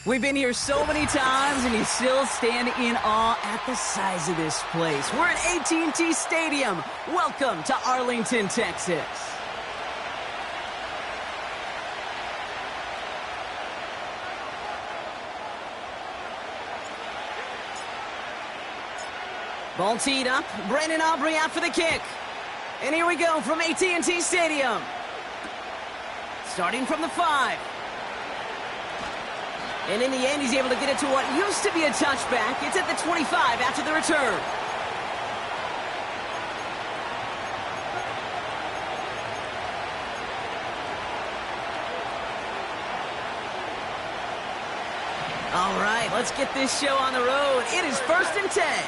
We've been here so many times, and you still stand in awe at the size of this place. We're at AT&T Stadium. Welcome to Arlington, Texas. Ball teed up. Brandon Aubrey out for the kick. And here we go from AT&T Stadium. Starting from the 5. And in the end, he's able to get it to what used to be a touchback. It's at the 25 after the return. All right, let's get this show on the road. It is 1st and 10.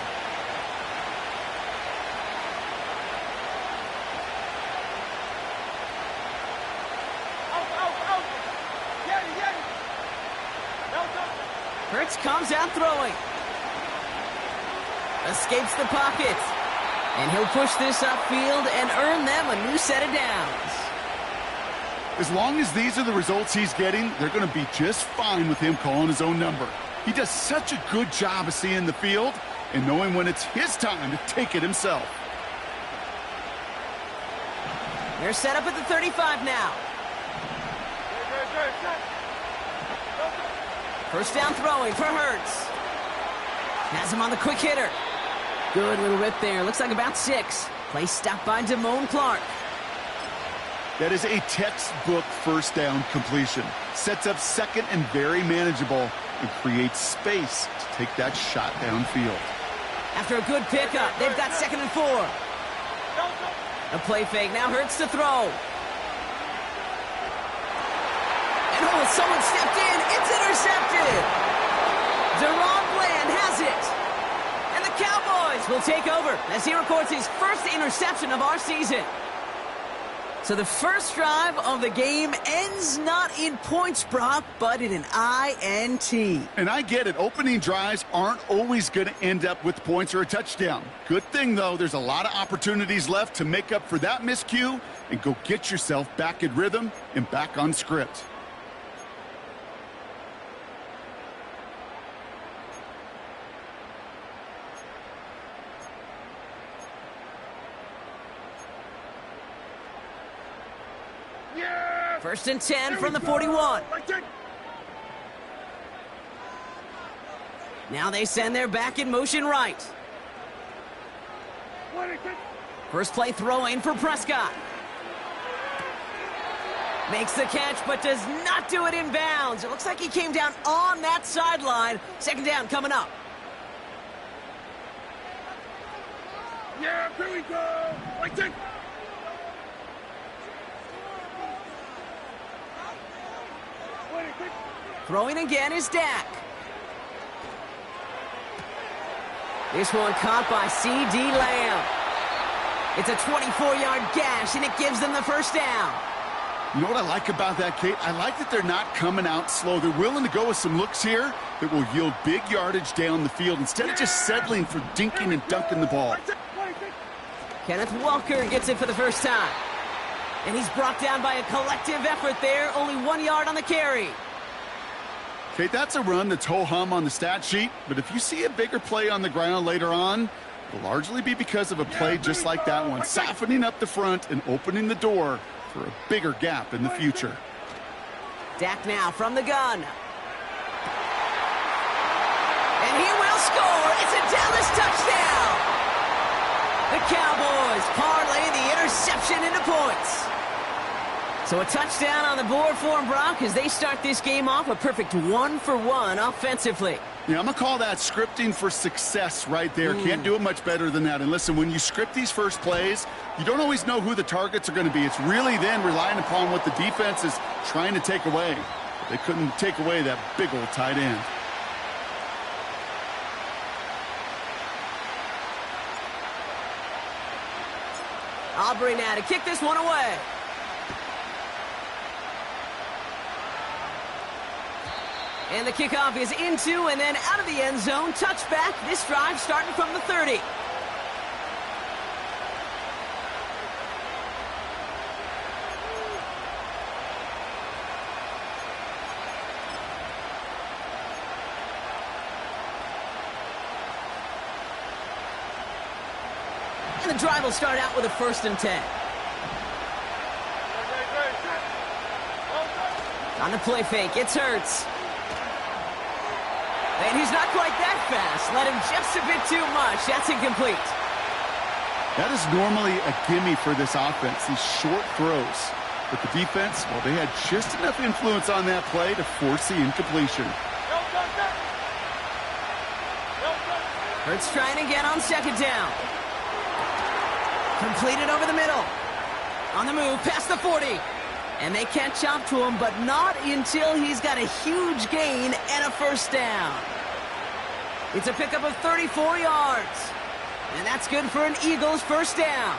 Hurts comes out throwing. Escapes the pocket. And he'll push this upfield and earn them a new set of downs. As long as these are the results he's getting, they're going to be just fine with him calling his own number. He does such a good job of seeing the field and knowing when it's his time to take it himself. They're set up at the 35 now. First down throwing for Hurts. Has him on the quick hitter. Good little rip there. Looks like about 6. Play stopped by Damone Clark. That is a textbook first down completion. Sets up second and very manageable and creates space to take that shot downfield. After a good pickup, they've got 2nd and 4. A play fake. Now Hurts to throw. Oh, someone stepped in. It's intercepted. Deron Bland has it. And the Cowboys will take over as he records his first interception of our season. So the first drive of the game ends not in points, Brock, but in an INT. And I get it. Opening drives aren't always going to end up with points or a touchdown. Good thing, though, there's a lot of opportunities left to make up for that miscue and go get yourself back in rhythm and back on script. First and 10 from the 41. Now they send their back in motion right. First play throwing for Prescott. Makes the catch, but does not do it in bounds. It looks like he came down on that sideline. 2nd down coming up. Yeah, here we go. Throwing again is Dak. This one caught by C.D. Lamb. It's a 24-yard gash, and it gives them the first down. You know what I like about that, Kate? I like that they're not coming out slow. They're willing to go with some looks here that will yield big yardage down the field instead of just settling for dinking and dunking the ball. Kenneth Walker gets it for the first time. And he's brought down by a collective effort there. Only 1 yard on the carry. Kate, that's a run that's ho-hum on the stat sheet, but if you see a bigger play on the ground later on, it'll largely be because of a play just like that one, softening up the front and opening the door for a bigger gap in the future. Dak now from the gun. And he will score. It's a Dallas touchdown. The Cowboys parlay the interception into points. So a touchdown on the board for them, Brock, as they start this game off a perfect 1-for-1 offensively. Yeah, I'm going to call that scripting for success right there. Can't do it much better than that. And listen, when you script these first plays, you don't always know who the targets are going to be. It's really then relying upon what the defense is trying to take away. But they couldn't take away that big old tight end. Aubrey now to kick this one away. And the kickoff is into and then out of the end zone. Touchback. This drive starting from the 30. And the drive will start out with a 1st and 10. On the play fake, it's Hurts. And he's not quite that fast. Let him just a bit too much. That's incomplete. That is normally a gimme for this offense, these short throws. But the defense, well, they had just enough influence on that play to force the incompletion. Hurts trying again on 2nd down. Completed over the middle. On the move, past the 40. And they can't chop to him, but not until he's got a huge gain and a 1st down. It's a pickup of 34 yards. And that's good for an Eagles 1st down.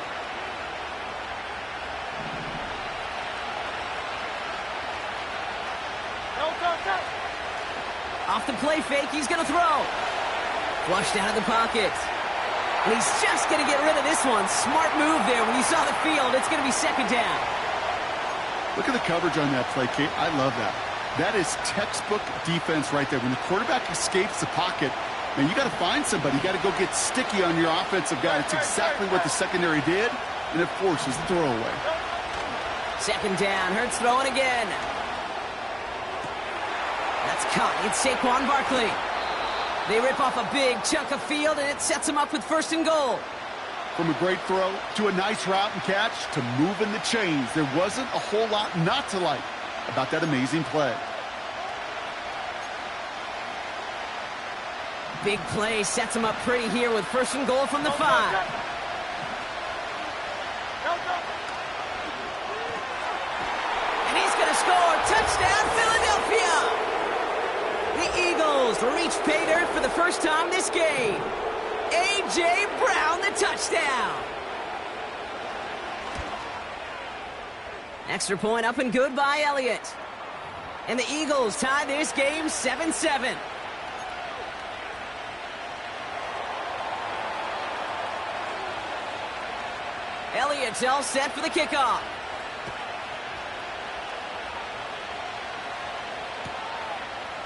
Off the play fake, he's going to throw. Flushed out of the pocket. And he's just going to get rid of this one. Smart move there. When you saw the field, it's going to be 2nd down. Look at the coverage on that play, Kate. I love that. That is textbook defense right there. When the quarterback escapes the pocket, man, you got to find somebody. You got to go get sticky on your offensive guy. It's exactly what the secondary did, and it forces the throwaway. 2nd down. Hurts throwing again. That's caught. It's Saquon Barkley. They rip off a big chunk of field, and it sets them up with 1st and goal. From a great throw to a nice route and catch to moving the chains, there wasn't a whole lot not to like about that amazing play. Big play sets them up pretty here with 1st and goal from the 5. And he's going to score. Touchdown, Philadelphia! The Eagles reach pay dirt for the first time this game. A.J. Brown, the touchdown. Extra point up and good by Elliott. And the Eagles tie this game 7-7. Elliott's all set for the kickoff.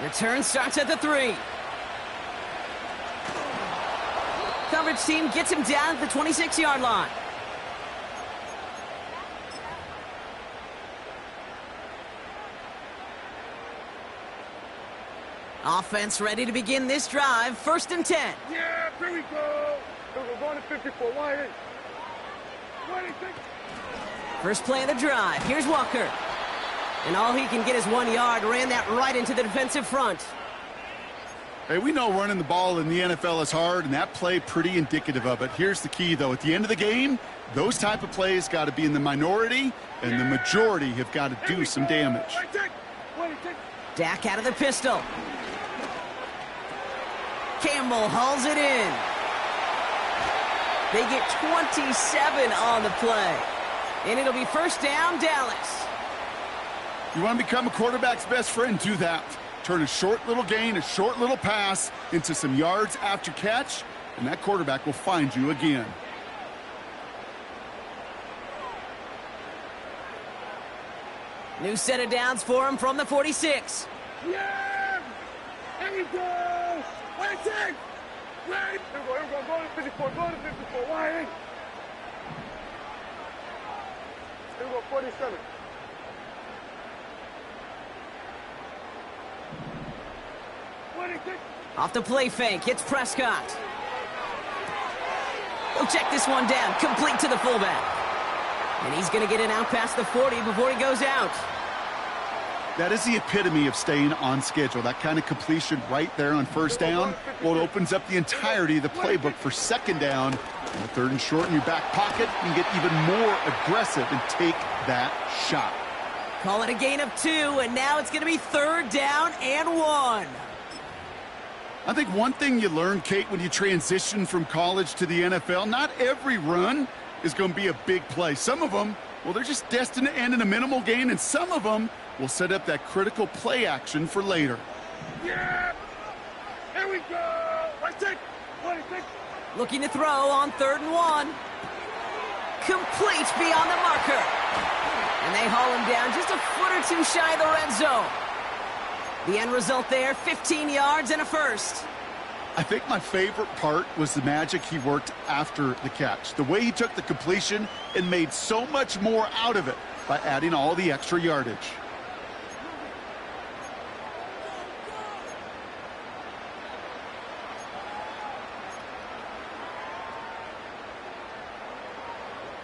Return starts at the 3. Coverage team gets him down at the 26-yard line. Offense ready to begin this drive. 1st and 10. Yeah, here we go. We're going to 54. Wide. First play of the drive. Here's Walker. And all he can get is 1 yard. Ran that right into the defensive front. Hey, we know running the ball in the NFL is hard, and that play pretty indicative of it. Here's the key, though. At the end of the game, those type of plays got to be in the minority, and the majority have got to do some damage. Dak out of the pistol. Campbell hauls it in. They get 27 on the play. And it'll be 1st down, Dallas. You want to become a quarterback's best friend, do that. Turn a short little gain, a short little pass into some yards after catch, and that quarterback will find you again. New set of downs for him from the 46. Yeah! There we go! Wait, take! Right! Here we go, go to 54, go to 54, wide! Here we go, 47. Off the play fake, it's Prescott. He'll check this one down, complete to the fullback. And he's going to get it out past the 40 before he goes out. That is the epitome of staying on schedule. That kind of completion right there on 1st down. Well, it opens up the entirety of the playbook for 2nd down. And 3rd and short in your back pocket, you can get even more aggressive and take that shot. Call it a gain of 2, and now it's going to be 3rd down and 1. I think one thing you learn, Kate, when you transition from college to the NFL, not every run is going to be a big play. Some of them, well, they're just destined to end in a minimal gain, and some of them will set up that critical play action for later. Yeah! Here we go! Right take! Looking to throw on 3rd and 1. Complete beyond the marker. And they haul him down just a foot or two shy of the red zone. The end result there, 15 yards and a 1st. I think my favorite part was the magic he worked after the catch. The way he took the completion and made so much more out of it by adding all the extra yardage.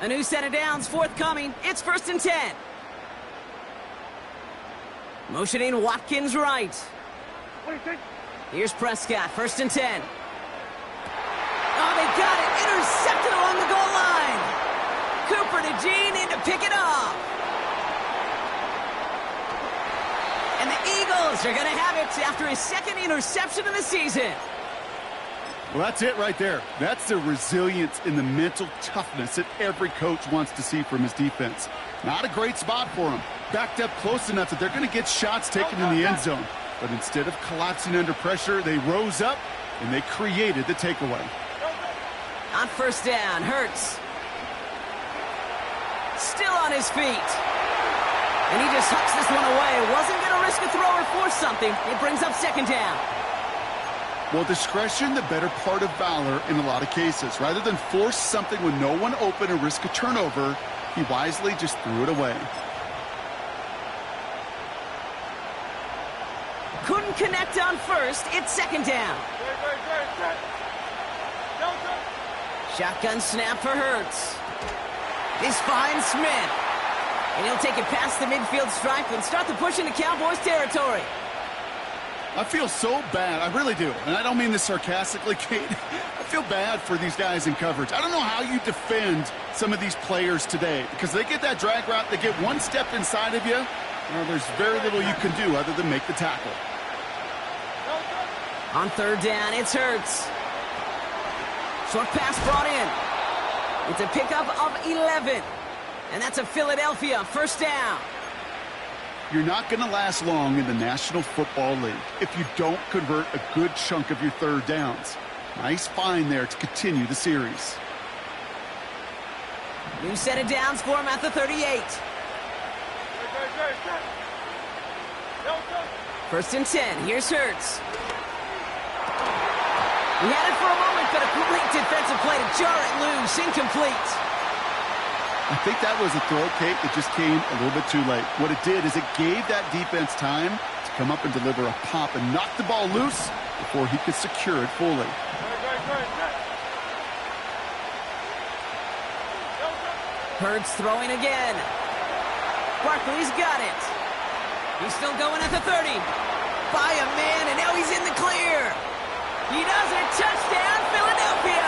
A new set of downs forthcoming. It's 1st and 10. Motioning Watkins right. Here's Prescott, 1st and 10. Oh, they got it. Intercepted along the goal line. Cooper to Gene in to pick it off. And the Eagles are going to have it after his 2nd interception of the season. Well, that's it right there. That's the resilience and the mental toughness that every coach wants to see from his defense. Not a great spot for him. Backed up close enough that they're going to get shots taken in the end zone. But instead of collapsing under pressure, they rose up and they created the takeaway. On 1st down, Hurts. Still on his feet. And he just hucks this one away. Wasn't going to risk a throw or force something. It brings up 2nd down. Well, discretion, the better part of valor in a lot of cases. Rather than force something with no one open and risk a turnover, he wisely just threw it away. Couldn't connect on 1st. It's 2nd down. Shotgun snap for Hurts. This finds Smith. And he'll take it past the midfield stripe and start the push into Cowboys territory. I feel so bad. I really do. And I don't mean this sarcastically, Kate. I feel bad for these guys in coverage. I don't know how you defend some of these players today because they get that drag route, they get one step inside of you, well, there's very little you can do other than make the tackle. On 3rd down, it's Hurts. Short pass brought in. It's a pickup of 11. And that's a Philadelphia 1st down. You're not going to last long in the National Football League if you don't convert a good chunk of your 3rd downs. Nice find there to continue the series. New set of downs for him at the 38. 1st and 10. Here's Hurts. He had it for a moment, but a great defensive play to jar it loose. Incomplete. I think that was a throw, Kate, that just came a little bit too late. What it did is it gave that defense time to come up and deliver a pop and knock the ball loose before he could secure it fully. Hurts throwing again. Barkley's got it. He's still going at the 30. By a man, and now he's in the clear. He does it. Touchdown, Philadelphia.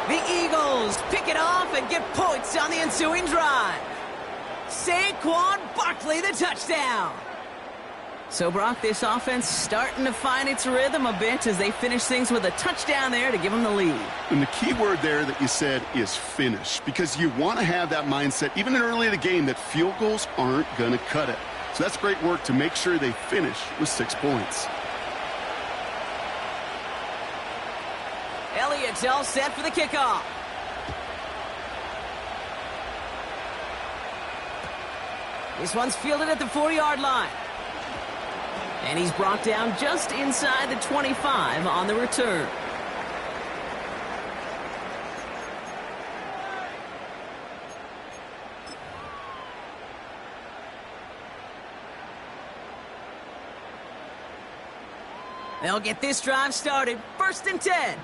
The Eagles pick it off and get points on the ensuing drive. Saquon Barkley, the touchdown. So, Brock, this offense starting to find its rhythm a bit as they finish things with a touchdown there to give them the lead. And the key word there that you said is finish, because you want to have that mindset, even early in the game, that field goals aren't going to cut it. So that's great work to make sure they finish with 6 points. Elliott's all set for the kickoff. This one's fielded at the 4-yard line. And he's brought down just inside the 25 on the return. They'll get this drive started. 1st and 10.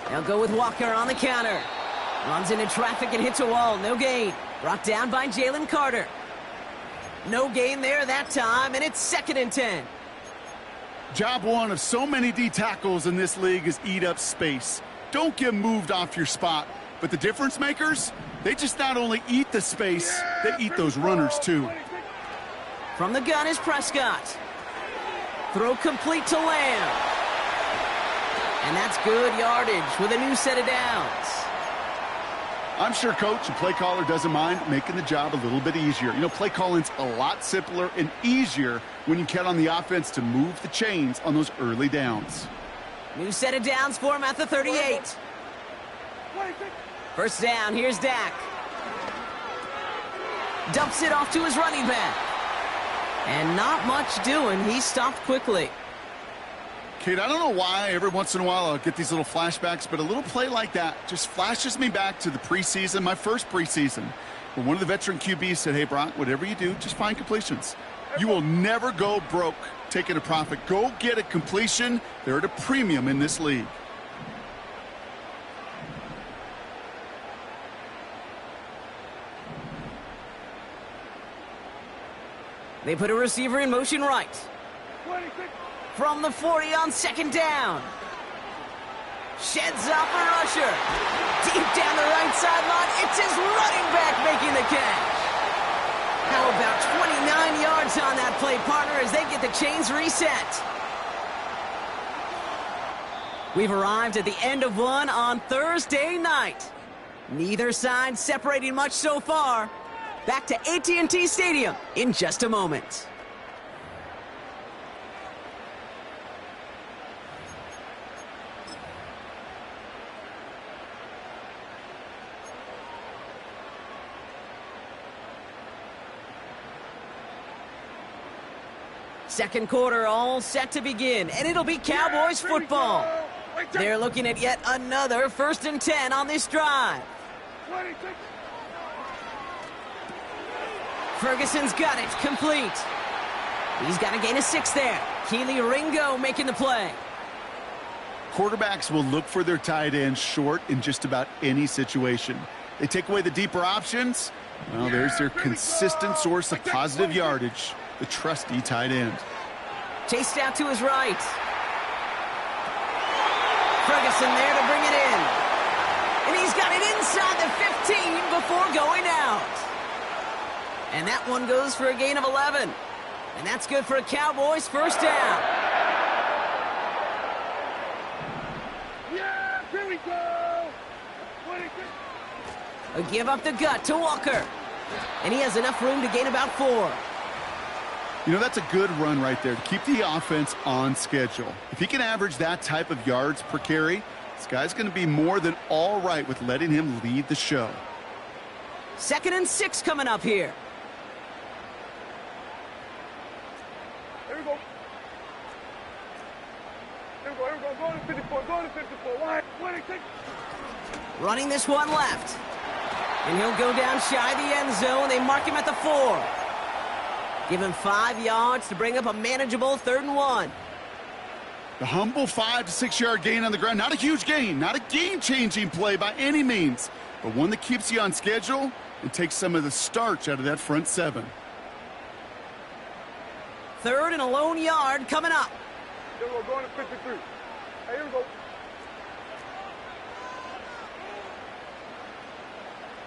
They'll go with Walker on the counter. Runs into traffic and hits a wall. No gain. Brought down by Jalen Carter. No gain there that time, and it's 2nd and 10. Job one of so many D tackles in this league is eat up space. Don't get moved off your spot. But the difference makers, they just not only eat the space, they eat those runners too. From the gun is Prescott. Throw complete to Lamb. And that's good yardage with a new set of downs. I'm sure coach and play caller doesn't mind making the job a little bit easier. You know, play calling's a lot simpler and easier when you count on the offense to move the chains on those early downs. New set of downs for him at the 38. 1st down, here's Dak. Dumps it off to his running back. And not much doing. He stopped quickly. Kate, I don't know why every once in a while I'll get these little flashbacks, but a little play like that just flashes me back to the preseason, my first preseason, where one of the veteran QBs said, hey, Brock, whatever you do, just find completions. You will never go broke taking a profit. Go get a completion. They're at a premium in this league. They put a receiver in motion right. 26. From the 40 on second down. Sheds off a rusher. Deep down the right sideline. It's his running back making the catch. How about 29 yards on that play, partner, as they get the chains reset. We've arrived at the end of one on Thursday night. Neither side separating much so far. Back to AT&T Stadium in just a moment. Second quarter all set to begin, and it'll be Cowboys football. They're looking at yet another 1st and 10 on this drive. 26. Ferguson's got it, complete. He's got to gain a 6 there. Keely Ringo making the play. Quarterbacks will look for their tight end short in just about any situation. They take away the deeper options. Well, there's their consistent source of positive yardage, the trusty tight end. Chased out to his right. Ferguson there to bring it in. And he's got it inside the 15 before going out. And that one goes for a gain of 11. And that's good for a Cowboys first down. Yeah, here we go. 26. A give up the gut to Walker. And he has enough room to gain about 4. You know, that's a good run right there to keep the offense on schedule. If he can average that type of yards per carry, this guy's going to be more than all right with letting him lead the show. 2nd and 6 coming up here. Here we go. Here we go, here we go. Go to 54, go to 54. Wide, 26. Running this one left. And he'll go down shy the end zone. They mark him at the 4. Give him 5 yards to bring up a manageable 3rd and 1. The humble 5 to 6 yard gain on the ground. Not a huge gain, not a game-changing play by any means, but one that keeps you on schedule and takes some of the starch out of that front 7. 3rd and a lone yard coming up. Here we go, going to 53. Hey, here we go.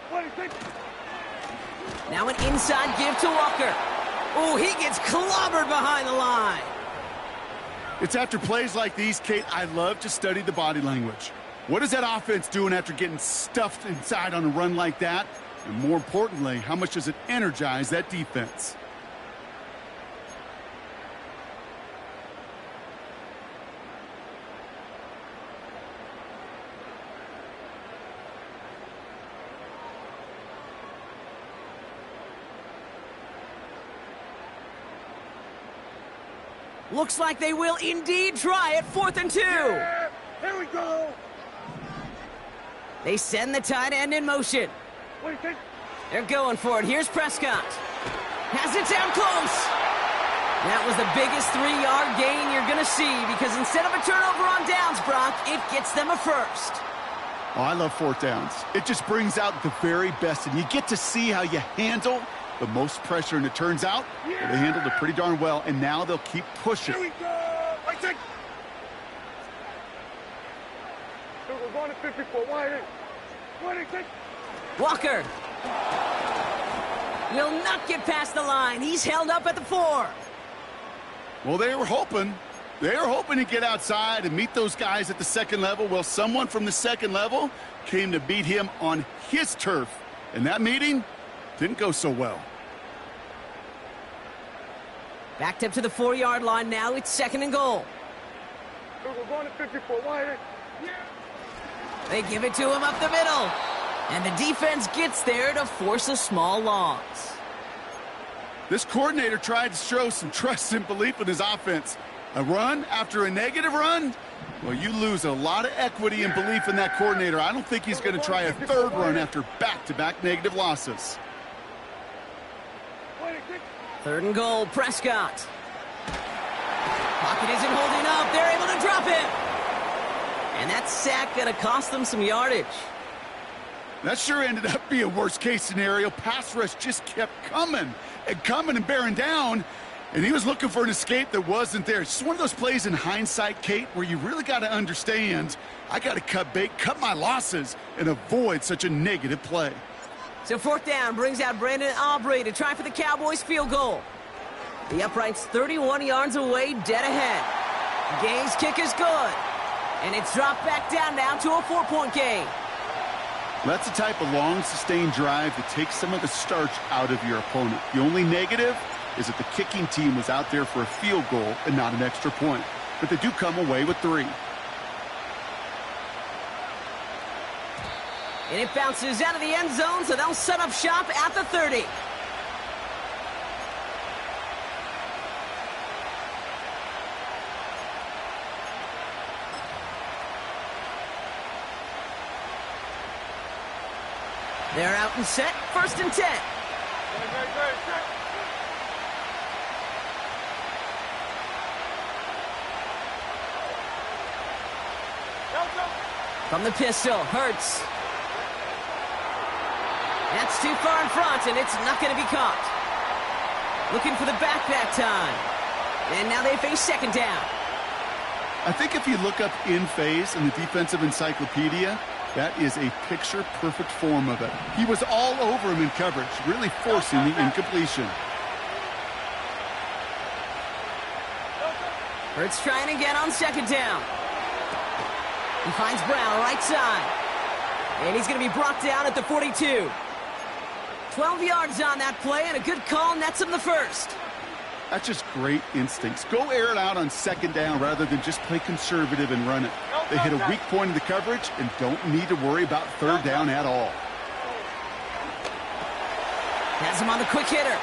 26. Now an inside give to Walker. Oh, he gets clobbered behind the line. It's after plays like these, Kate, I love to study the body language. What is that offense doing after getting stuffed inside on a run like that? And more importantly, how much does it energize that defense? Looks like they will indeed try it. 4th and 2. Yeah, here we go. They send the tight end in motion. 26. They're going for it. Here's Prescott. Has it down close. That was the biggest 3-yard gain you're going to see because instead of a turnover on downs, Brock, it gets them a 1st. Oh, I love 4th downs. It just brings out the very best, and you get to see how you handle the most pressure, and it turns out they handled it pretty darn well, and now they'll keep pushing. Here we go. 26. Here we go, going to 54. Wide. 26. Walker will not get past the line. He's held up at the 4. Well, they were hoping to get outside and meet those guys at the 2nd level. Well, someone from the 2nd level came to beat him on his turf, and that meeting didn't go so well. Backed up to the 4-yard line now. It's 2nd and goal. Here we go, going to 54. Wide. Yeah. They give it to him up the middle. And the defense gets there to force a small loss. This coordinator tried to show some trust and belief in his offense. A run after a negative run? Well, you lose a lot of equity and belief in that coordinator. I don't think he's going to try a third run after back-to-back negative losses. 3rd and goal, Prescott. Pocket isn't holding up. They're able to drop him. And that sack going to cost them some yardage. That sure ended up being a worst-case scenario. Pass rush just kept coming and bearing down. And he was looking for an escape that wasn't there. It's just one of those plays in hindsight, Kate, where you really got to understand, I got to cut bait, cut my losses, and avoid such a negative play. So 4th down brings out Brandon Aubrey to try for the Cowboys field goal. The upright's 31 yards away, dead ahead. Gay's kick is good. And it's dropped back down now to a 4-point game. That's the type of long, sustained drive that takes some of the starch out of your opponent. The only negative is that the kicking team was out there for a field goal and not an extra point. But they do come away with 3. And it bounces out of the end zone, so they'll set up shop at the 30. They're out and set, 1st and 10. From the pistol, Hurts. That's too far in front, and it's not going to be caught. Looking for the back that time. And now they face 2nd down. I think if you look up in phase in the defensive encyclopedia, that is a picture-perfect form of it. He was all over him in coverage, really forcing the incompletion. Hurts trying again on 2nd down. He finds Brown right side. And he's going to be brought down at the 42. 12 yards on that play, and a good call nets him the 1st. That's just great instincts. Go air it out on 2nd down rather than just play conservative and run it. They hit a weak point in the coverage and don't need to worry about 3rd down at all. Has him on the quick hitter.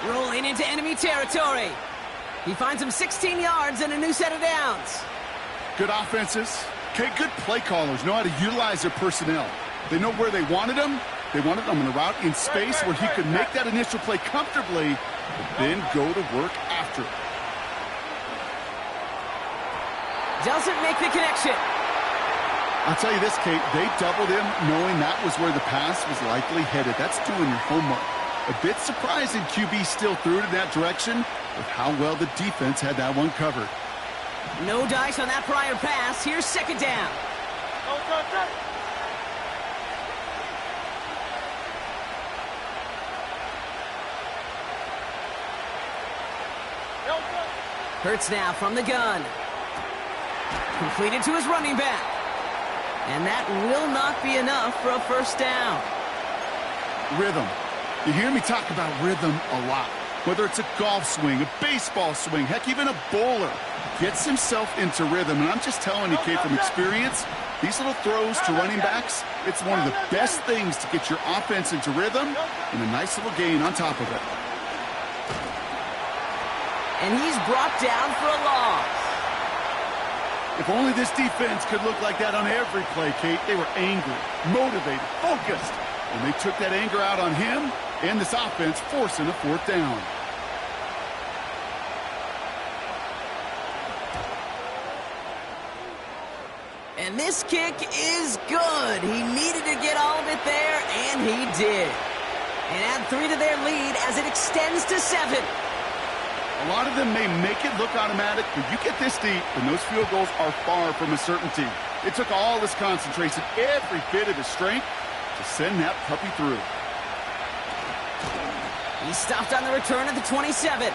Rolling into enemy territory. He finds him 16 yards and a new set of downs. Good offenses. Okay, good play callers know how to utilize their personnel. They know where they wanted them. They wanted them in a route in space where he could make that initial play comfortably, but then go to work after it. Doesn't make the connection. I'll tell you this, Kate, they doubled him knowing that was where the pass was likely headed. That's doing your homework. A bit surprising QB still threw it in that direction with how well the defense had that one covered. No dice on that prior pass. Here's 2nd down. Hurts now from the gun. Completed to his running back. And that will not be enough for a 1st down. Rhythm. You hear me talk about rhythm a lot. Whether it's a golf swing, a baseball swing, heck, even a bowler gets himself into rhythm. And I'm just telling you, Kate, from experience, these little throws to running backs, it's one of the best things to get your offense into rhythm and a nice little gain on top of it. And he's brought down for a loss. If only this defense could look like that on every play, Kate. They were angry, motivated, focused. And they took that anger out on him and this offense, forcing a 4th down. And this kick is good. He needed to get all of it there, and he did. And add 3 to their lead as it extends to 7. A lot of them may make it look automatic, but you get this deep, and those field goals are far from a certainty. It took all his concentration, every bit of his strength, to send that puppy through. He stopped on the return at the 27.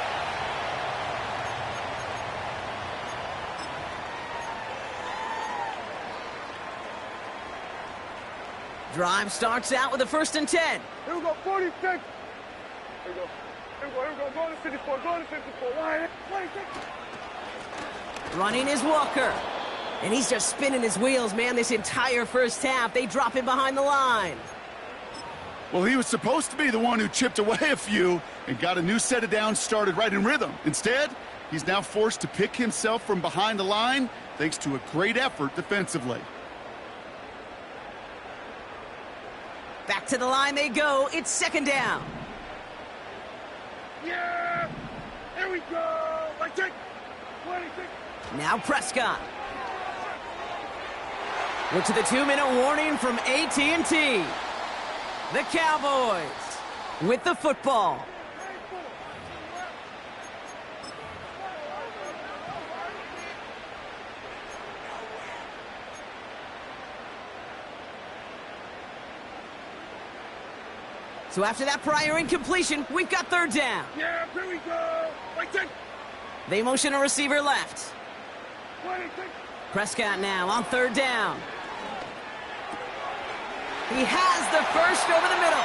Drive starts out with a 1st and 10. Here we go, 46. Here we go. Here we go. Go to 54. Go to 54. 26. Running is Walker. And he's just spinning his wheels, man, this entire 1st half. They drop him behind the line. Well, he was supposed to be the one who chipped away a few and got a new set of downs started right in rhythm. Instead, he's now forced to pick himself from behind the line thanks to a great effort defensively. Back to the line they go. It's second down. Yeah! Here we go! I take 26. Now Prescott. Look to the 2-minute warning from AT&T. The Cowboys with the football. So after that prior incompletion, we've got third down. Yeah, here we go! I take They motion a receiver left. 26. Prescott now on third down. He has the first over the middle.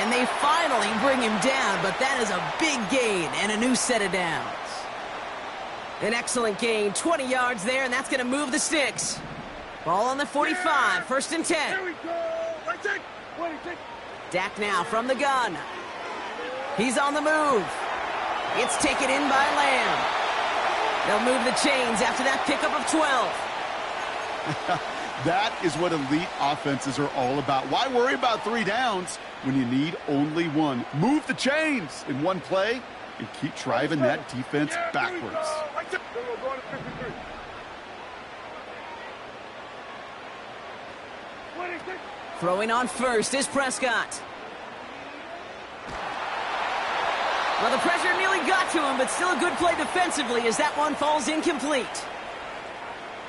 And they finally bring him down, but that is a big gain and a new set of downs. An excellent gain, 20 yards there, and that's going to move the sticks. Ball on the 45, Yeah! first and 10. Here we go! I take 26. Dak now from the gun. He's on the move. It's taken in by Lamb. They'll move the chains after that pickup of 12. That is what elite offenses are all about. Why worry about 3 downs when you need only 1? Move the chains in one play and keep driving that defense Yeah, backwards. here we go. I take going to 53. 26. Throwing on first is Prescott. Well, the pressure nearly got to him, but still a good play defensively as that one falls incomplete.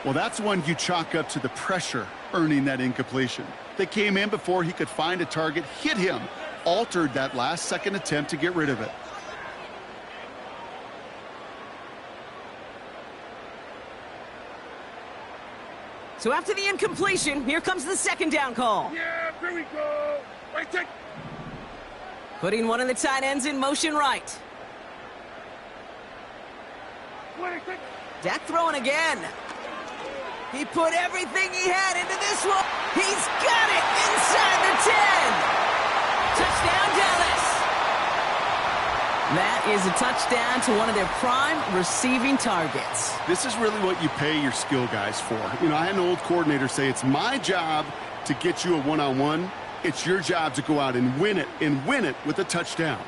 Well, that's one you chalk up to the pressure earning that incompletion. They came in before he could find a target, hit him, altered that last-second attempt to get rid of it. So after the incompletion, here comes the second down call. Yeah, here we go! I take Putting one of the tight ends in motion right. 26. Dak throwing again. He put everything he had into this one. He's got it inside the 10. Touchdown, Dallas. That is a touchdown to one of their prime receiving targets. This is really what you pay your skill guys for. You know, I had an old coordinator say it's my job to get you a one-on-one. It's your job to go out and win it with a touchdown.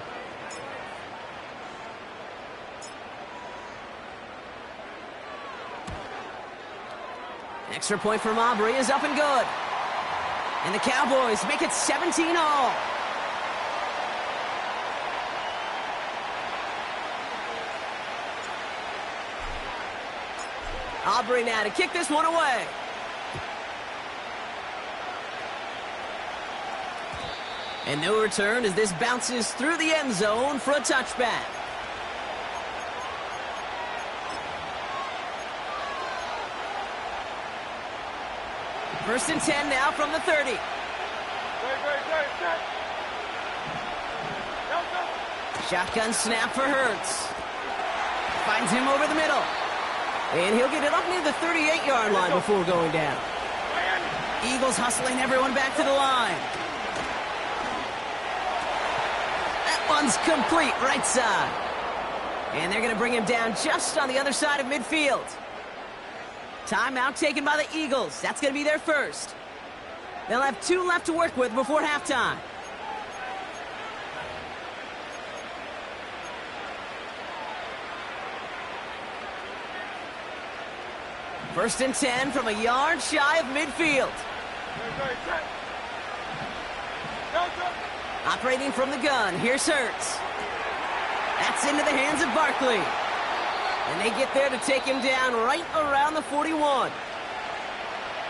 Extra point from Aubrey is up and good. And the Cowboys make it 17-all. Aubrey now to kick this one away. And no return as this bounces through the end zone for a touchback. First and 10 now from the 30. Great, set. Go. Shotgun snap for Hurts. Finds him over the middle. And he'll get it up near the 38-yard line before going down. Eagles hustling everyone back to the line. That one's complete right side. And they're going to bring him down just on the other side of midfield. Timeout taken by the Eagles. That's going to be their first. They'll have 2 left to work with before halftime. First and 10 from a yard shy of midfield. Great, set. Go. Operating from the gun, here's Hurts. That's into the hands of Barkley. And they get there to take him down right around the 41.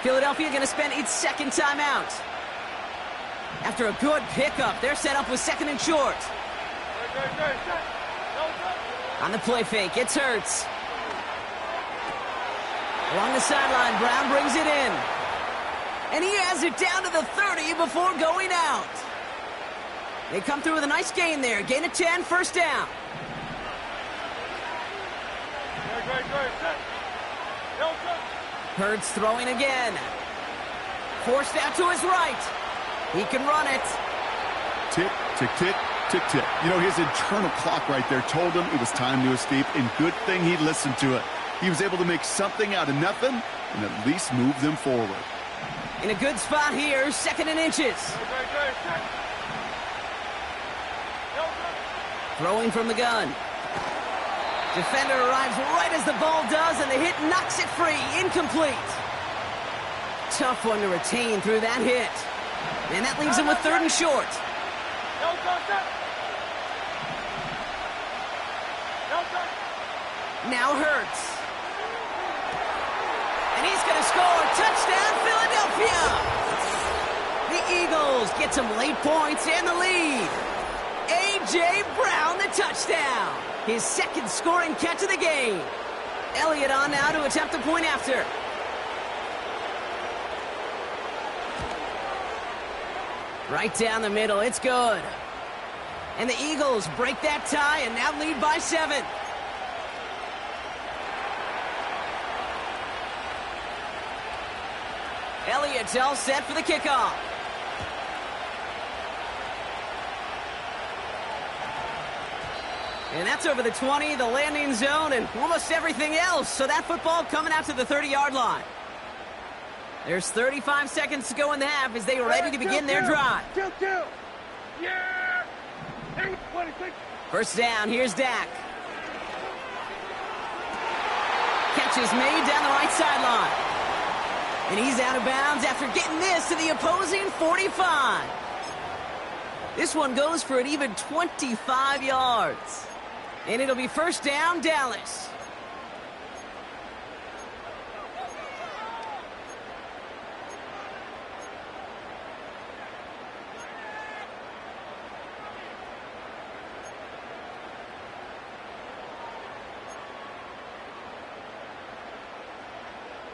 Philadelphia going to spend its second timeout. After a good pickup, they're set up with second and short. Great, set. Go. On the play fake, it's Hurts. Along the sideline, Brown brings it in. And he has it down to the 30 before going out. They come through with a nice gain there. Gain of 10, first down. Great, set. Go. Hurts throwing again. Forced out to his right. He can run it. Tick, tick, tick, tick, tick. You know, his internal clock right there told him it was time to escape, and good thing he listened to it. He was able to make something out of nothing and at least move them forward. In a good spot here, 2nd and inches. Throwing from the gun. Defender arrives right as the ball does, and the hit knocks it free. Incomplete. Tough one to retain through that hit. And that leaves him with 3rd and short. Now Hurts. And he's going to score. Touchdown, Philadelphia! The Eagles get some late points and the lead. A.J. Brown, the touchdown. His 2nd scoring catch of the game. Elliott on now to attempt a point after. Right down the middle, it's good. And the Eagles break that tie and now lead by 7. Elliott's all set for the kickoff. And that's over the 20, the landing zone, and almost everything else. So that football coming out to the 30-yard line. There's 35 seconds to go in the half as they are ready to begin their drive. Yeah! 1st down, here's Dak. Catch is made down the right sideline. And he's out of bounds after getting this to the opposing 45. This one goes for an even 25 yards. And it'll be 1st down, Dallas.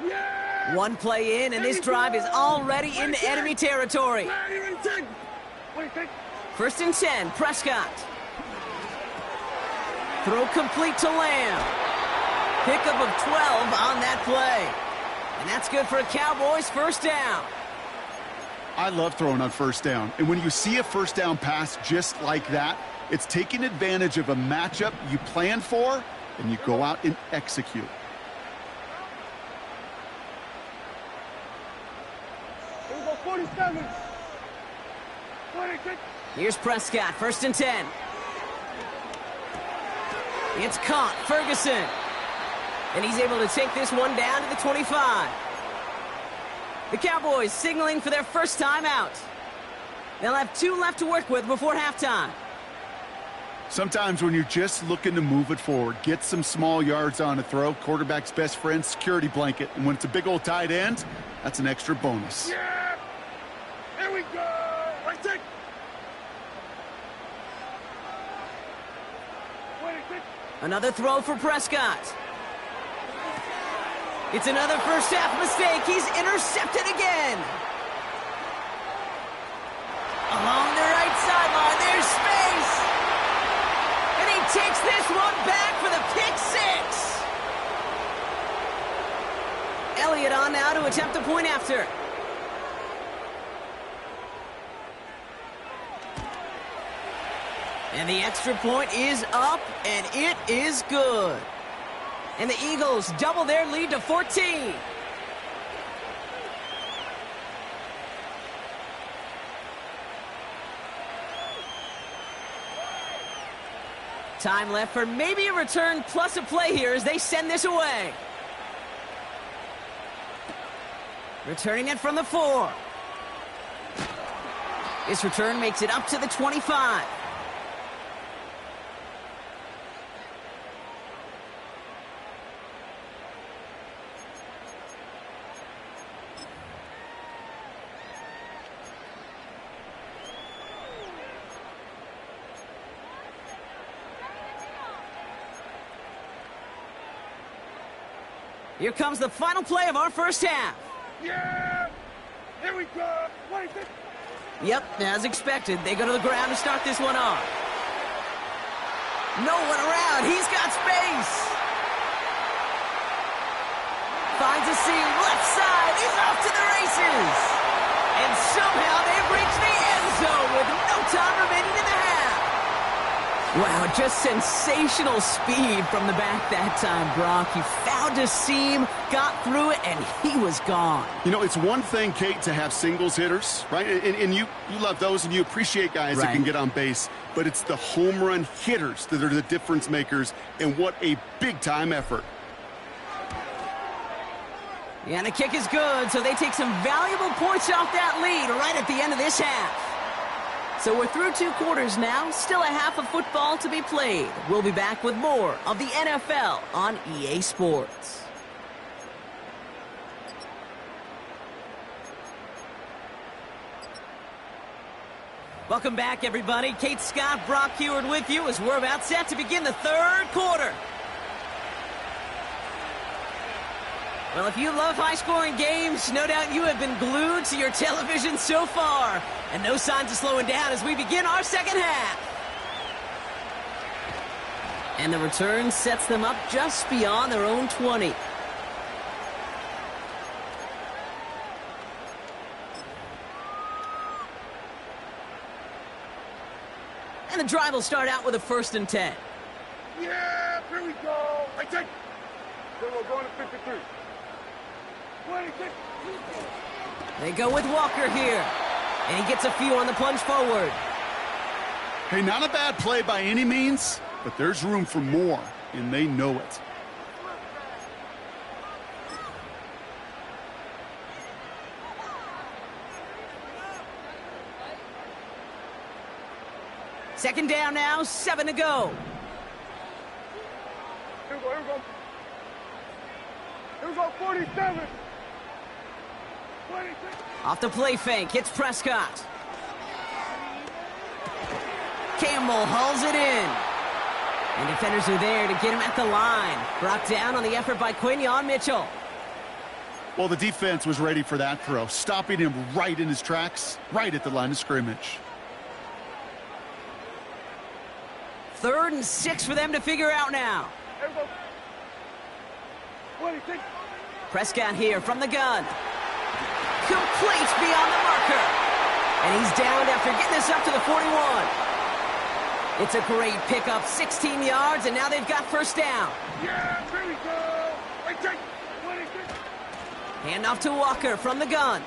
Yeah! One play in, and this drive is already into enemy territory. 1st and 10, Prescott. Throw complete to Lamb. Pickup of 12 on that play. And that's good for a Cowboys 1st down. I love throwing on 1st down. And when you see a 1st down pass just like that, it's taking advantage of a matchup you plan for, and you go out and execute. Here we go, 47. 46. Here's Prescott, 1st and 10. It's caught, Ferguson. And he's able to take this one down to the 25. The Cowboys signaling for their 1st time out. They'll have 2 left to work with before halftime. Sometimes when you're just looking to move it forward, get some small yards on a throw, quarterback's best friend, security blanket. And when it's a big old tight end, that's an extra bonus. Yeah! Here we go! Right take! 26. Another throw for Prescott. It's another 1st half mistake. He's intercepted again. Along the right sideline, there's space. And he takes this one back for the pick 6. Elliott on now to attempt a point after. And the extra point is up, and it is good. And the Eagles double their lead to 14. Time left for maybe a return plus a play here as they send this away. Returning it from the 4. This return makes it up to the 25. Here comes the final play of our 1st half. Yeah! Here we go! 26. Yep, as expected, they go to the ground to start this one off. No one around. He's got space. Finds a seam, left side. He's off to the races. And somehow they've reached the end zone with no time remaining Wow, just sensational speed from the back that time, Brock. He found a seam, got through it, and he was gone. You know, it's one thing, Kate, to have singles hitters, right? And you love those, and you appreciate guys that can get on base. But it's the home run hitters that are the difference makers, and what a big-time effort. Yeah, and the kick is good, so they take some valuable points off that lead right at the end of this half. So we're through 2 quarters now, still a half of football to be played. We'll be back with more of the NFL on EA Sports. Welcome back, everybody. Kate Scott, Brock Heward with you as we're about set to begin the 3rd quarter. Well, if you love high-scoring games, no doubt you have been glued to your television so far. And no signs of slowing down as we begin our 2nd half. And the return sets them up just beyond their own 20. And the drive will start out with a 1st and 10. Yeah, here we go. I take. Then we're going to 53. 26. They go with Walker here. And he gets a few on the plunge forward. Hey, not a bad play by any means, but there's room for more, and they know it. Second down now, 7 to go. Here we go, here we go. Here we go, 47. 26. Off the play fake, hits Prescott. Campbell hauls it in. And defenders are there to get him at the line. Brought down on the effort by Quinion Mitchell. Well, the defense was ready for that throw, stopping him right in his tracks, right at the line of scrimmage. 3rd and 6 for them to figure out now. Here we go. 26. Prescott here from the gun. Complete beyond the marker. And he's downed after getting this up to the 41. It's a great pickup, 16 yards, and now they've got 1st down. Yeah, here we go. I take 26. Handoff to Walker from the gun.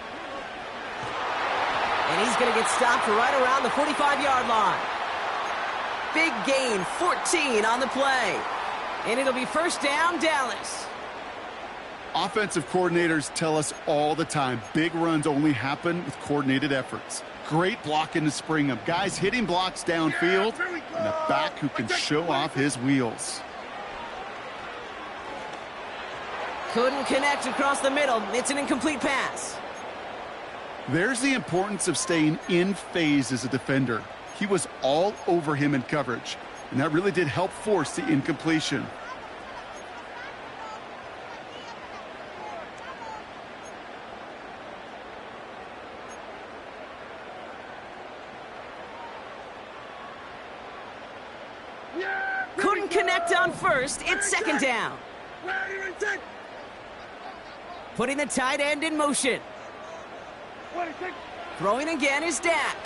And he's going to get stopped right around the 45-yard line. Big gain, 14 on the play. And it'll be 1st down, Dallas. Offensive coordinators tell us all the time, big runs only happen with coordinated efforts. Great blocking to spring them. Guys hitting blocks downfield, and a back who can show off his wheels. Couldn't connect across the middle. It's an incomplete pass. There's the importance of staying in phase as a defender. He was all over him in coverage, and that really did help force the incompletion. Couldn't connect on 1st. It's 2nd down. Putting the tight end in motion. Throwing again is Dak.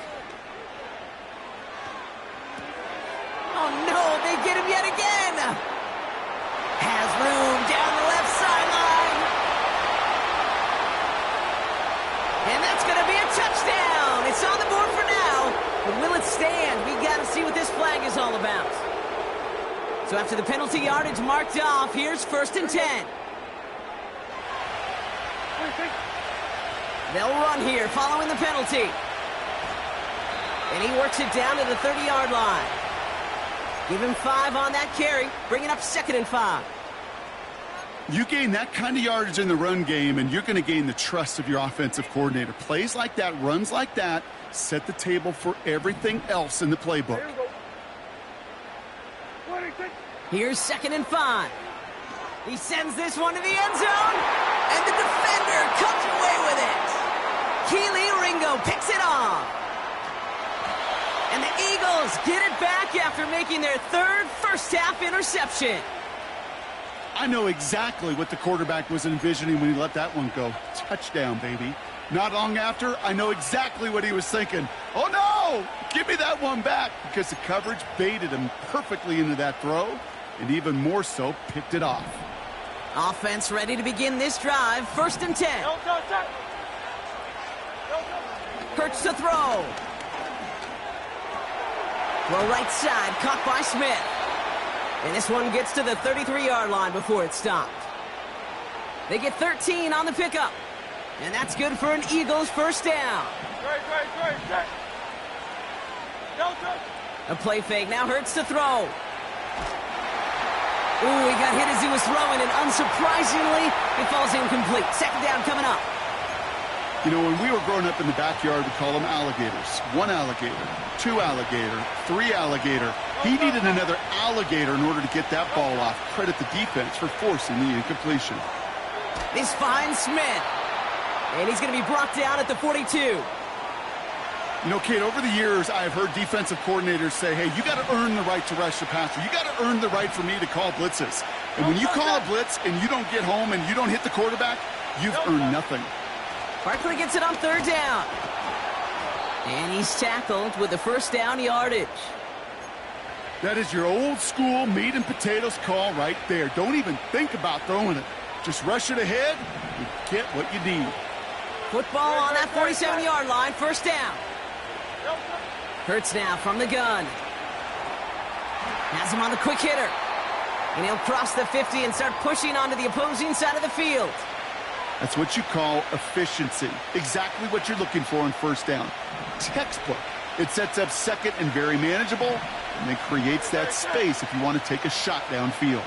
Oh, no, they get him yet again. Has room down the left sideline. And that's going to be a touchdown. It's on the board for now. But will it stand? We got to see what this flag is all about. So after the penalty yardage marked off, here's 1st and 10. They'll run here following the penalty. And he works it down to the 30-yard line. Give him 5 on that carry, bringing up 2nd and 5. You gain that kind of yardage in the run game, and you're going to gain the trust of your offensive coordinator. Plays like that, runs like that, set the table for everything else in the playbook. Here's 2nd and 5. He sends this one to the end zone, and the defender comes away with it. Keely Ringo picks it off. And the Eagles get it back after making their 3rd first-half interception. I know exactly what the quarterback was envisioning when he let that one go. Touchdown, baby. Not long after, I know exactly what he was thinking. Oh, no! Give me that one back, because the coverage baited him perfectly into that throw, and even more so, picked it off. Offense ready to begin this drive. 1st and 10. Hurts to throw. Throw right side, caught by Smith. And this one gets to the 33-yard line before it's stopped. They get 13 on the pickup. And that's good for an Eagles 1st down. A play fake, now Hurts to throw. Ooh, he got hit as he was throwing, and unsurprisingly, it falls incomplete. 2nd down coming up. You know, when we were growing up in the backyard, we call them alligators. 1 alligator, 2 alligator, 3 alligator. He needed another alligator in order to get that ball off. Credit the defense for forcing the incompletion. This finds Smith. And he's going to be brought down at the 42. You know, Kate, over the years, I've heard defensive coordinators say, hey, you got to earn the right to rush the passer. You got to earn the right for me to call blitzes. And when you call a blitz and you don't get home and you don't hit the quarterback, you've earned nothing. Barkley gets it on 3rd down. And he's tackled with the 1st down yardage. That is your old school meat and potatoes call right there. Don't even think about throwing it. Just rush it ahead and get what you need. Football on that 47-yard line, 1st down. Hurts now from the gun. Has him on the quick hitter. And he'll cross the 50 and start pushing onto the opposing side of the field. That's what you call efficiency. Exactly what you're looking for on 1st down. Textbook. It sets up 2nd and very manageable, and then creates that space if you want to take a shot downfield.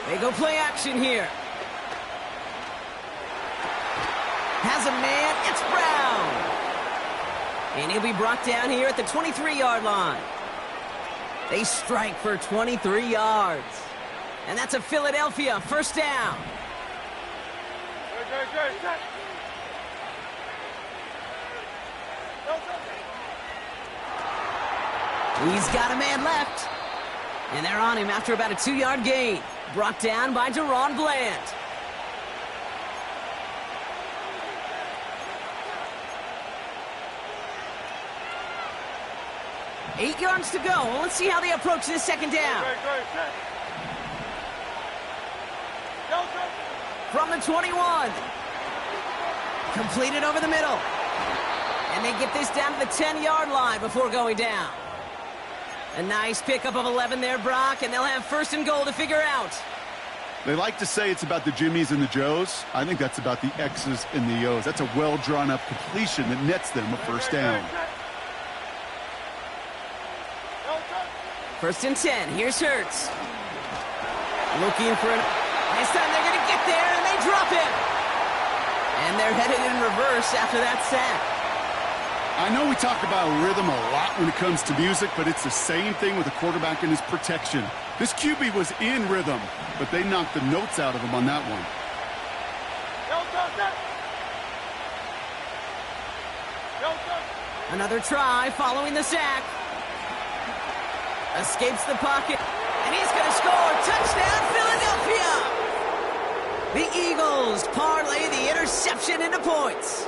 They go play action here. Has a man, it's Brown. And he'll be brought down here at the 23-yard line. They strike for 23 yards. And that's a Philadelphia 1st down. He's got a man left. And they're on him after about a 2-yard gain. Brought down by Deron Bland. Eight yards to go. Well, let's see how they approach this 2nd down. From the 21. Completed over the middle. And they get this down to the 10-yard line before going down. A nice pickup of 11 there, Brock, and they'll have 1st and goal to figure out. They like to say it's about the Jimmies and the Joes. I think that's about the X's and the O's. That's a well-drawn-up completion that nets them a 1st down. 1st and 10. Here's Hurts. Looking for an... This time they're going to get there, and they drop him. And they're headed in reverse after that sack. I know we talk about rhythm a lot when it comes to music, but it's the same thing with a quarterback and his protection. This QB was in rhythm, but they knocked the notes out of him on that one. Another try following the sack. Escapes the pocket, and he's going to score. Touchdown, Philadelphia! The Eagles parlay the interception into points.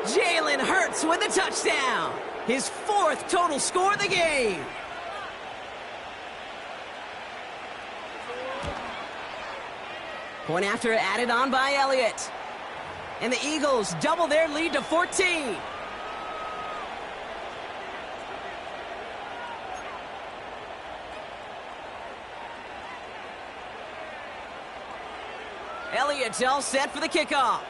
Jalen Hurts with a touchdown. His 4th total score of the game. Point after added on by Elliott. And the Eagles double their lead to 14. Elliott's all set for the kickoff.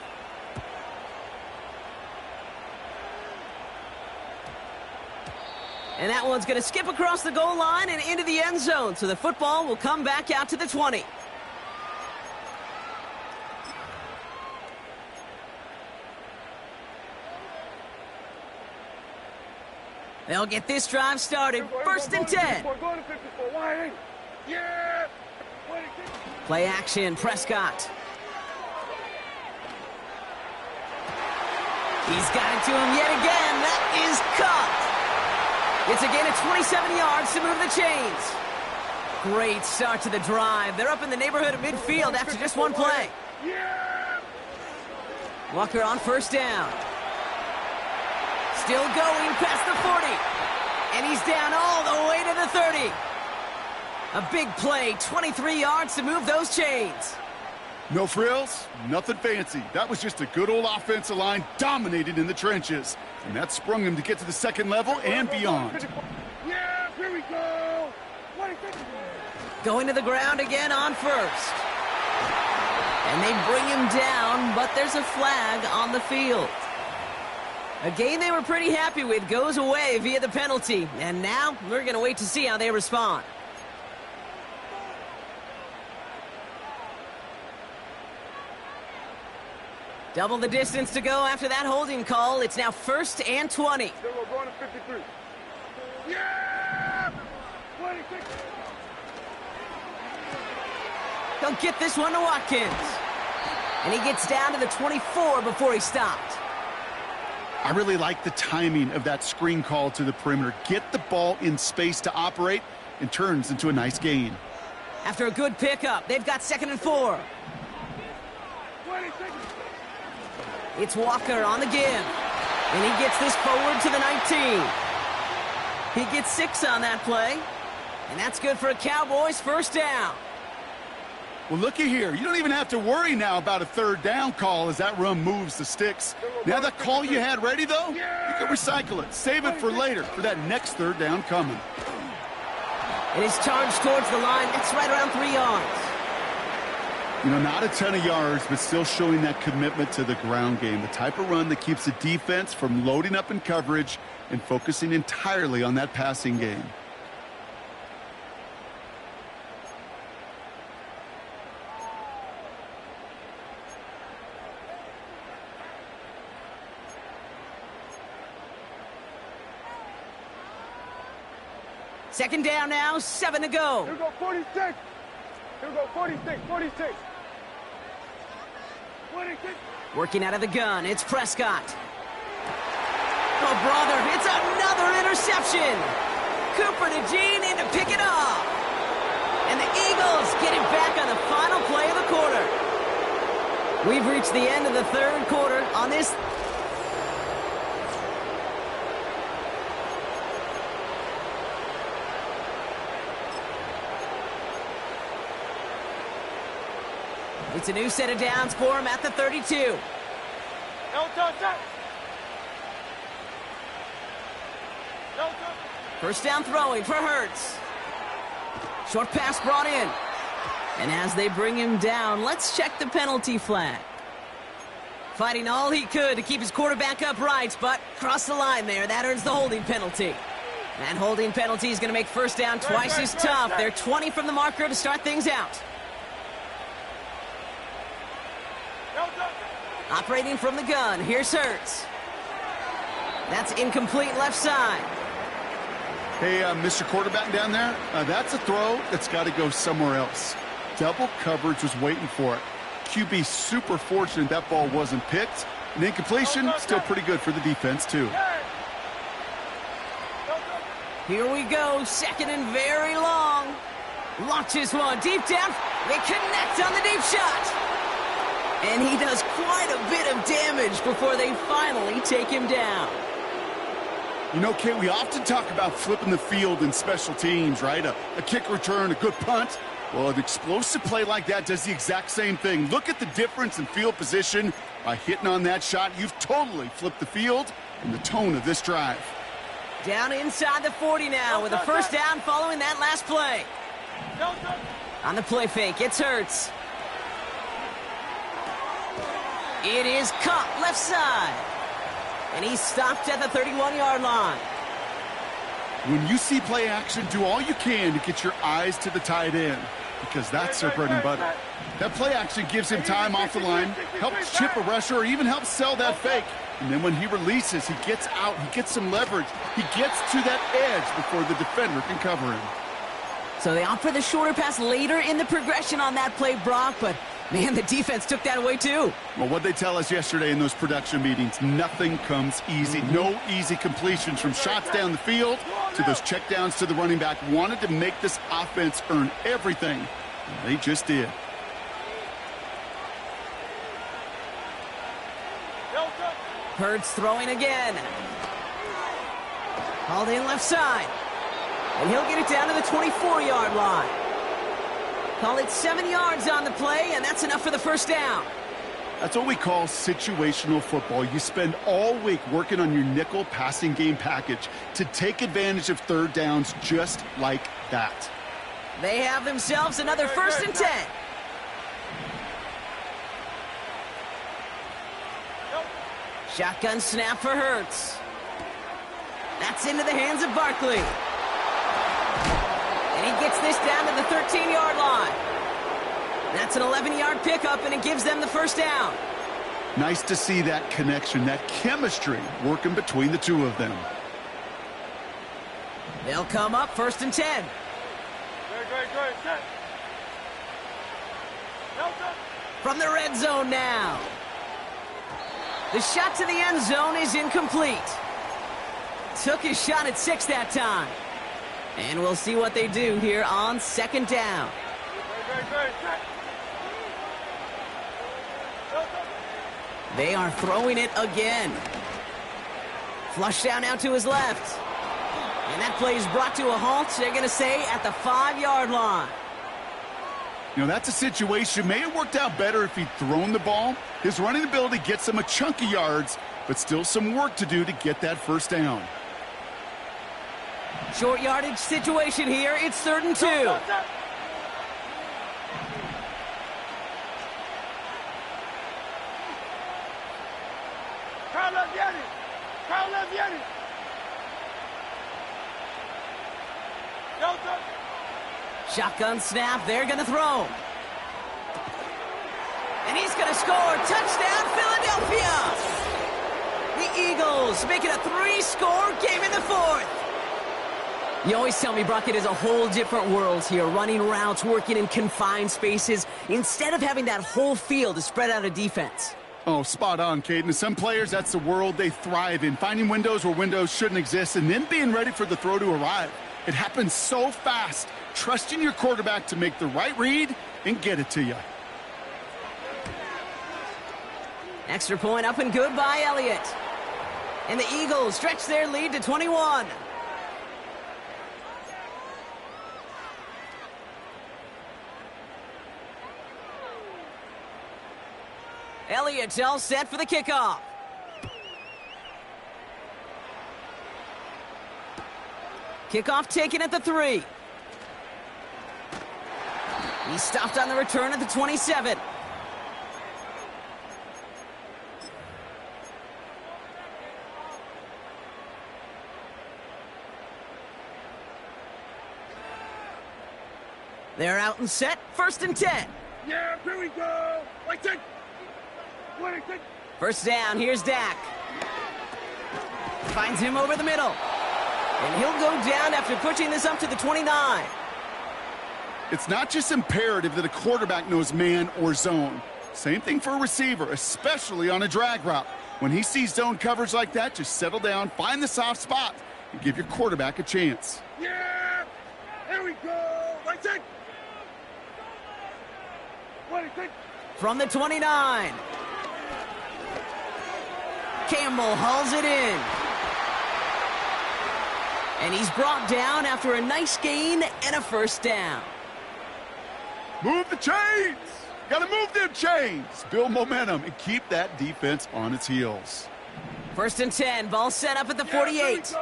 And that one's going to skip across the goal line and into the end zone. So the football will come back out to the 20. They'll get this drive started. 1st and 10. Play action, Prescott. He's got it to him yet again. That is caught. It's a gain of 27 yards to move the chains. Great start to the drive. They're up in the neighborhood of midfield after just one play. Walker on first down. Still going past the 40. And he's down all the way to the 30. A big play, 23 yards to move those chains. No frills, nothing fancy. That was just a good old offensive line dominated in the trenches. And that sprung him to get to the second level and beyond. Yeah, here we go. Going to the ground again on first. And they bring him down, but there's a flag on the field. A game they were pretty happy with goes away via the penalty. And now we're going to wait to see how they respond. Double the distance to go after that holding call. It's now 1st and 20. Then we're going to 53. Yeah! 26. He'll get this one to Watkins. And he gets down to the 24 before he stopped. I really like the timing of that screen call to the perimeter. Get the ball in space to operate and turns into a nice gain. After a good pickup, they've got 2nd and 4. 26. It's Walker on the give. And he gets this forward to the 19. He gets 6 on that play. And that's good for a Cowboys first down. Well, looky here. You don't even have to worry now about a 3rd down call as that run moves the sticks. Now that call you had ready, though, you can recycle it. Save it for later for that next 3rd down coming. And he's charged towards the line. That's right around 3 yards. You know, not a ton of yards, but still showing that commitment to the ground game. The type of run that keeps the defense from loading up in coverage and focusing entirely on that passing game. Second down now, 7 to go. Here we go, 46. Here we go, 46, 46. 26. Working out of the gun, it's Prescott. Oh, brother, it's another interception. Cooper to Gene in to pick it up. And the Eagles get it back on the final play of the quarter. We've reached the end of the 3rd quarter on this. It's a new set of downs for him at the 32. No touch that. No touch. First down throwing for Hurts. Short pass brought in. And as they bring him down, let's check the penalty flag. Fighting all he could to keep his quarterback upright, but crossed the line there. That earns the holding penalty. That holding penalty is going to make first down twice as tough. They're 20 from the marker to start things out. Operating from the gun, here's Hurts. That's incomplete left side. Hey, Mr. Quarterback down there, that's a throw that's got to go somewhere else. Double coverage was waiting for it. QB super fortunate that ball wasn't picked. And incompletion, still pretty good for the defense, too. Here we go, 2nd and very long. Launches one deep down. They connect on the deep shot. And he does quite a bit of damage before they finally take him down. You know, Kate, we often talk about flipping the field in special teams, right? A kick return, a good punt. Well, an explosive play like that does the exact same thing. Look at the difference in field position. By hitting on that shot, you've totally flipped the field and the tone of this drive. Down inside the 40 now with a first down following that last play. On the play fake, it's Hurts. It is caught left side. And he's stopped at the 31-yard line. When you see play action, do all you can to get your eyes to the tight end, because that's their bread and butter. That play action gives him time off the line, helps chip a rusher, or even helps sell that fake. And then when he releases, he gets out, he gets some leverage. He gets to that edge before the defender can cover him. So they opt for the shorter pass later in the progression on that play, Brock, but Man, the defense took that away too. Well, what they tell us yesterday in those production meetings, nothing comes easy. No easy completions from shots down the field to those checkdowns to the running back. Wanted to make this offense earn everything. And they just did. Hurts throwing again. Hauled in left side. And he'll get it down to the 24-yard line. Call it 7 yards on the play, and that's enough for the first down. That's what we call situational football. You spend all week working on your nickel passing game package to take advantage of third downs just like that. They have themselves another 1st and 10. Shotgun snap for Hurts. That's into the hands of Barkley. And he gets this down to the 13-yard line. That's an 11-yard pickup, and it gives them the first down. Nice to see that connection, that chemistry working between the two of them. They'll come up 1st and 10. Great. From the red zone now. The shot to the end zone is incomplete. Took his shot at 6 that time. And we'll see what they do here on 2nd down. They are throwing it again. Flush down now to his left. And that play is brought to a halt, they're going to say, at the 5-yard line. You know, that's a situation. May have worked out better if he'd thrown the ball. His running ability gets him a chunk of yards, but still some work to do to get that first down. Short yardage situation here. It's 3rd and 2. Shotgun snap. They're going to throw. And he's going to score. Touchdown, Philadelphia. The Eagles make it a 3-score game in the 4th. You always tell me, Brock, it is a whole different world here, running routes, working in confined spaces, instead of having that whole field to spread out a defense. Oh, spot on, Caden. Some players, that's the world they thrive in, finding windows where windows shouldn't exist and then being ready for the throw to arrive. It happens so fast, trusting your quarterback to make the right read and get it to you. Extra point up and good by Elliott. And the Eagles stretch their lead to 21. Elliott's all set for the kickoff. Kickoff taken at the 3. He stopped on the return at the 27. They're out and set. 1st and 10. Yeah, here we go. Wait, First down, here's Dak. Finds him over the middle. And he'll go down after pushing this up to the 29. It's not just imperative that a quarterback knows man or zone. Same thing for a receiver, especially on a drag route. When he sees zone coverage like that, just settle down, find the soft spot, and give your quarterback a chance. Yeah, here we go. From the 29. Campbell hauls it in. And he's brought down after a nice gain and a first down. Move the chains. Got to move them chains. Build momentum and keep that defense on its heels. 1st and 10. Ball set up at the 48.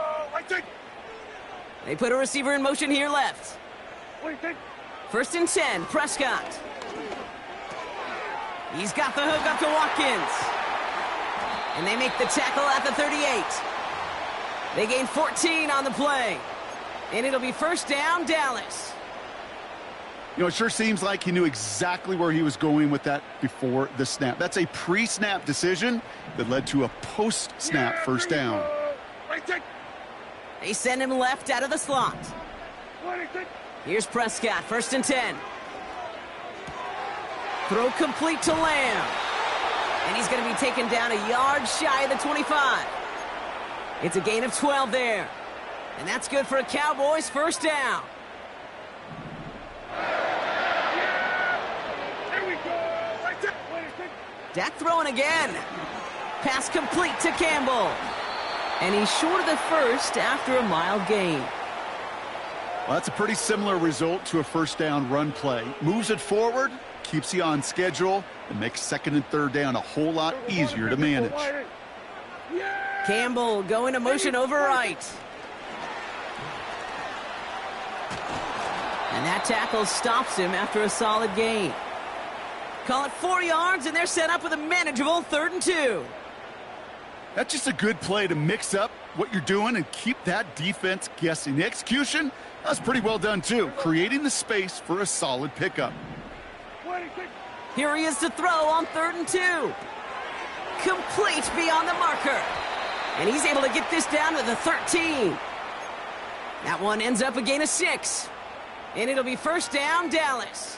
They put a receiver in motion here left. 1st and 10. Prescott. He's got the hook up to Watkins. And they make the tackle at the 38. They gain 14 on the play. And it'll be first down, Dallas. You know, it sure seems like he knew exactly where he was going with that before the snap. That's a pre-snap decision that led to a post-snap first down. They send him left out of the slot. Throw complete to Lamb. And he's going to be taken down a yard shy of the 25. It's a gain of 12 there. And that's good for a Cowboys first down. There we go. Right there. Dak throwing again. Pass complete to Campbell. And he's short of the first after a mild gain. Well, that's a pretty similar result to a first down run play. Moves it forward, keeps you on schedule, and makes second and third down a whole lot easier to manage. Campbell going to motion over right. And that tackle stops him after a solid gain. Call it 4 yards, and they're set up with a manageable 3rd and 2. That's just a good play to mix up what you're doing and keep that defense guessing. The execution, that's pretty well done too, creating the space for a solid pickup. Here he is to throw on 3rd and 2. Complete beyond the marker. And he's able to get this down to the 13. That one ends up a gain of 6. And it'll be first down, Dallas.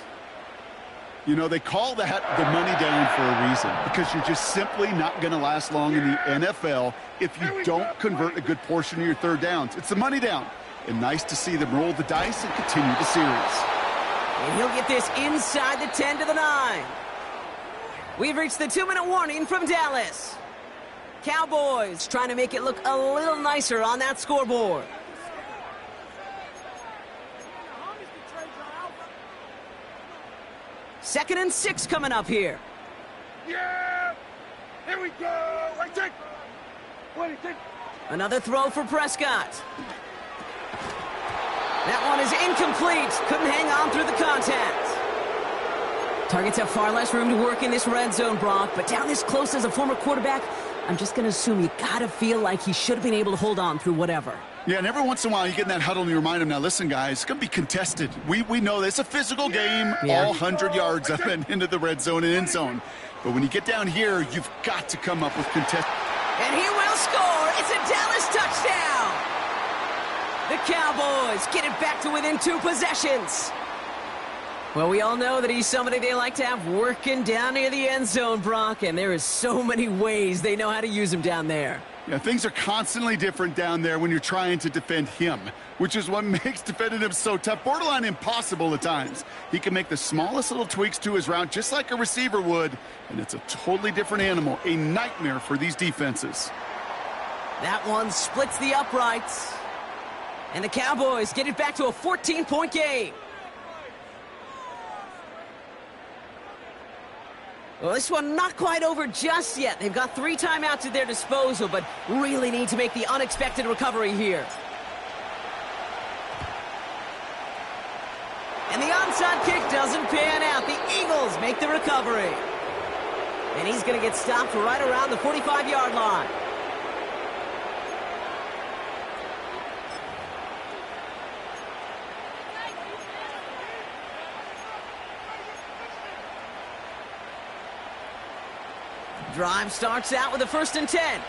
You know, they call that the money down for a reason, because you're just simply not going to last long in the NFL if you don't convert a good portion of your third downs. It's the money down. And nice to see them roll the dice and continue the series. And he'll get this inside the 10 to the 9. We've reached the 2-minute warning from Dallas. Cowboys trying to make it look a little nicer on that scoreboard. Second and 6 coming up here. Yeah! Here we go! Right there! Another throw for Prescott. That one is incomplete. Couldn't hang on through the contact. Targets have far less room to work in this red zone, Brock, but down this close as a former quarterback, I'm just going to assume you got to feel like he should have been able to hold on through whatever. Yeah, and every once in a while you get in that huddle and you remind him, now listen, guys, it's going to be contested. We know this. It's a physical game, all 100 yards up and into the red zone and end zone. But when you get down here, you've got to come up with contest. And he will score. It's a Dallas touchdown. The Cowboys get it back to within 2 possessions. Well, we all know that he's somebody they like to have working down near the end zone, Brock, and there is so many ways they know how to use him down there. Yeah, things are constantly different down there when you're trying to defend him, which is what makes defending him so tough, borderline impossible at times. He can make the smallest little tweaks to his route just like a receiver would, and it's a totally different animal, a nightmare for these defenses. That one splits the uprights, and the Cowboys get it back to a 14-point game. Well, this one not quite over just yet. They've got 3 timeouts at their disposal, but really need to make the unexpected recovery here. And the onside kick doesn't pan out. The Eagles make the recovery. And he's going to get stopped right around the 45-yard line. Drive starts out with a 1st and 10.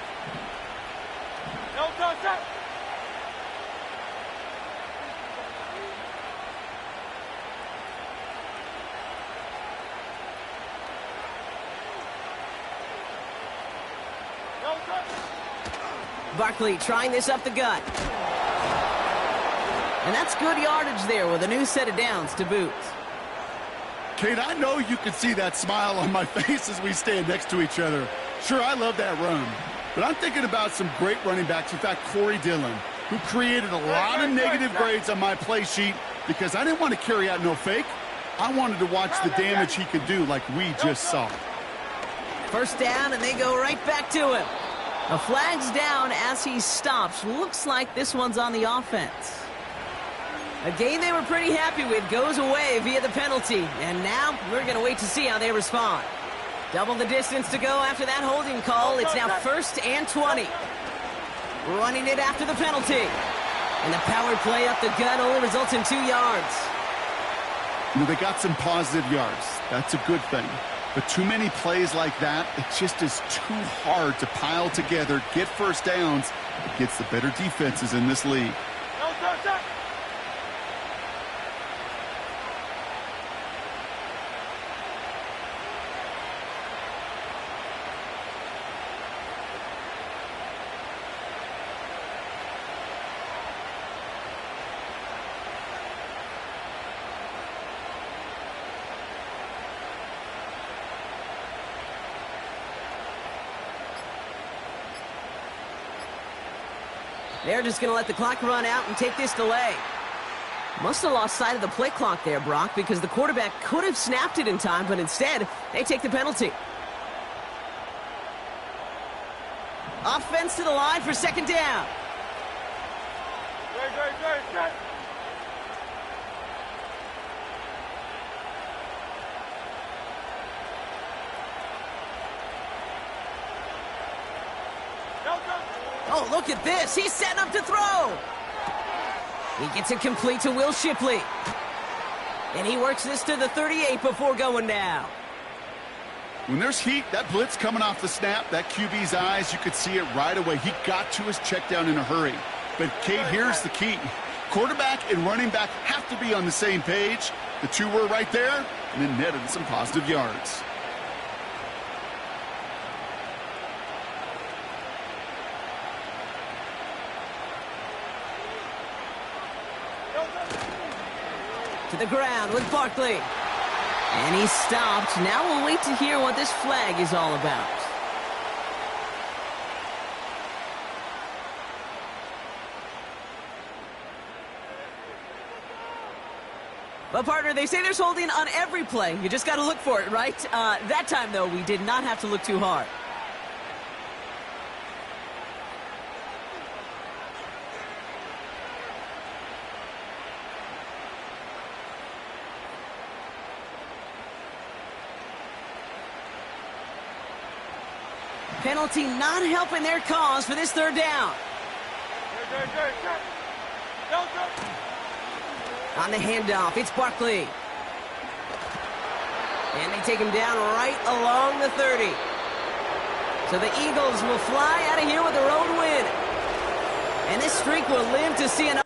No, touch that! No, touch! Barkley trying this up the gut. And that's good yardage there with a new set of downs to boot. Kate, I know you can see that smile on my face as we stand next to each other. Sure, I love that run. But I'm thinking about some great running backs. In fact, Corey Dillon, who created a lot of negative grades on my play sheet because I didn't want to carry out no fake. I wanted to watch the damage he could do like we just saw. First down, and they go right back to him. A flag's down as he stops. Looks like this one's on the offense. A game they were pretty happy with goes away via the penalty. And now we're going to wait to see how they respond. Double the distance to go after that holding call. It's now 1st and 20. Running it after the penalty. And the power play up the gut only results in 2 yards. You know, they got some positive yards. That's a good thing. But too many plays like that, it just is too hard to pile together, get first downs against the better defenses in this league. No, touch that! They're just going to let the clock run out and take this delay. Must have lost sight of the play clock there, Brock, because the quarterback could have snapped it in time, but instead, they take the penalty. Offense to the line for second down. Great. Oh, look at this. He's setting up to throw. He gets it complete to Will Shipley. And he works this to the 38 before going down. When there's heat, that blitz coming off the snap, that QB's eyes, you could see it right away. He got to his check down in a hurry. But, Kate, here's the key. Quarterback and running back have to be on the same page. The two were right there, and then netted some positive yards. To the ground with Barkley. And he's stopped. Now we'll wait to hear what this flag is all about. But, partner, they say there's holding on every play. You just got to look for it, right? That time, though, we did not have to look too hard. Penalty not helping their cause for this third down. On the handoff, it's Barkley. And they take him down right along the 30. So the Eagles will fly out of here with a road win. And this streak will live to see another.